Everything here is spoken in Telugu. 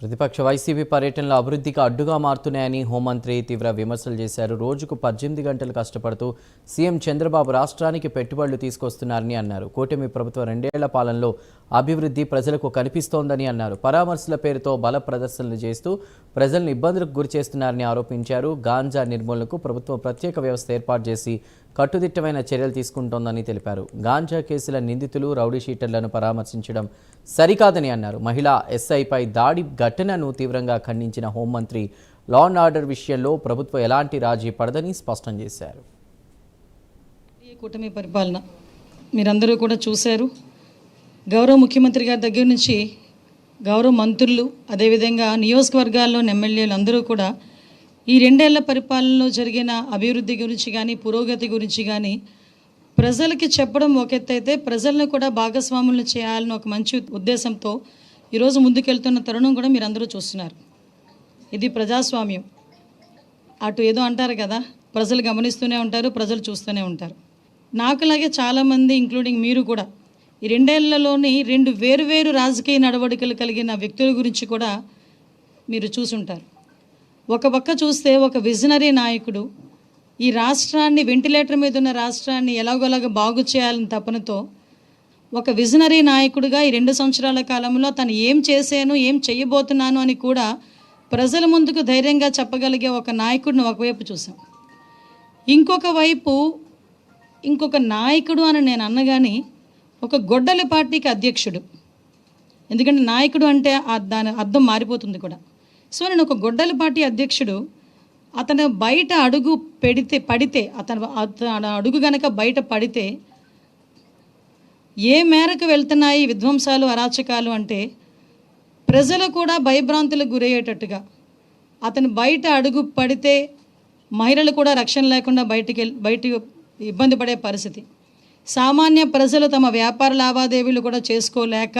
ప్రతిపక్ష వైసీపీ పర్యటనలో అభివృద్ధికి అడ్డుగా మారుతున్నాయని హోంమంత్రి తీవ్ర విమర్శలు చేశారు. రోజుకు 18 గంటలు కష్టపడుతూ సీఎం చంద్రబాబు రాష్ట్రానికి పెట్టుబడులు తీసుకొస్తున్నారని అన్నారు. కూటమి ప్రభుత్వం 2 ఏళ్ల పాలనలో అభివృద్ధి ప్రజలకు కనిపిస్తోందని అన్నారు. పరామర్శల పేరుతో బల ప్రదర్శనలు చేస్తూ ప్రజలను ఇబ్బందులకు గురిచేస్తున్నారని ఆరోపించారు. గాంజా నిర్మూలనకు ప్రభుత్వం ప్రత్యేక వ్యవస్థ ఏర్పాటు చేసి కట్టుదిట్టమైన చర్యలు తీసుకుంటోందని తెలిపారు. గాంజా కేసుల నిందితులు రౌడీ షీటర్లను పరామర్శించడం సరికాదని అన్నారు. మహిళా ఎస్ఐపై దాడి ఘటనను తీవ్రంగా ఖండించిన హోంమంత్రి లా అండ్ ఆర్డర్ విషయంలో ప్రభుత్వం ఎలాంటి రాజీ పడదని స్పష్టం చేశారు. కూటమి పరిపాలన మీరందరూ కూడా చూశారు. గౌరవ ముఖ్యమంత్రి గారి దగ్గర నుంచి గౌరవ మంత్రులు, అదేవిధంగా నియోజకవర్గాల్లోని ఎమ్మెల్యేలు అందరూ కూడా ఈ 2 ఏళ్ల పరిపాలనలో జరిగిన అభివృద్ధి గురించి కానీ, పురోగతి గురించి కానీ ప్రజలకి చెప్పడం ఒక ఎత్తు అయితే, ప్రజలను కూడా భాగస్వాములను చేయాలని ఒక మంచి ఉద్దేశంతో ఈరోజు ముందుకెళ్తున్న తరుణం కూడా మీరు అందరూ చూస్తున్నారు. ఇది ప్రజాస్వామ్యం. అటు ఏదో అంటారు కదా, ప్రజలు గమనిస్తూనే ఉంటారు, ప్రజలు చూస్తూనే ఉంటారు. నాకులాగే చాలామంది ఇంక్లూడింగ్ మీరు కూడా ఈ 2 ఏళ్లలోని 2 వేరు రాజకీయ నడవడికలు కలిగిన వ్యక్తుల గురించి కూడా మీరు చూసుంటారు. ఒక పక్క చూస్తే ఒక విజనరీ నాయకుడు ఈ రాష్ట్రాన్ని, వెంటిలేటర్ మీద ఉన్న రాష్ట్రాన్ని ఎలాగోలాగా బాగు చేయాలని తపనతో ఒక విజనరీ నాయకుడిగా ఈ 2 సంవత్సరాల కాలంలో తను ఏం చేశాను, ఏం చేయబోతున్నాను అని కూడా ప్రజల ముందుకు ధైర్యంగా చెప్పగలిగే ఒక నాయకుడిని ఒకవైపు చూసాం. ఇంకొక వైపు ఇంకొక నాయకుడు అని నేను అన్నగాని ఒక గొడ్డలి పార్టీకి అధ్యక్షుడు. ఎందుకంటే నాయకుడు అంటే దాని అర్థం మారిపోతుంది కూడా. సో నేను ఒక గొడ్డలి పార్టీ అధ్యక్షుడు, అతను బయట అడుగు పడితే అతను అడుగు గనక బయట పడితే ఏ మేరకు వెళ్తున్నాయి విధ్వంసాలు, అరాచకాలు అంటే ప్రజలు కూడా భయభ్రాంతులకు గురయ్యేటట్టుగా అతను బయట అడుగు పడితే మహిళలు కూడా రక్షణ లేకుండా బయటికి ఇబ్బంది పడే పరిస్థితి. సామాన్య ప్రజలు తమ వ్యాపార లావాదేవీలు కూడా చేసుకోలేక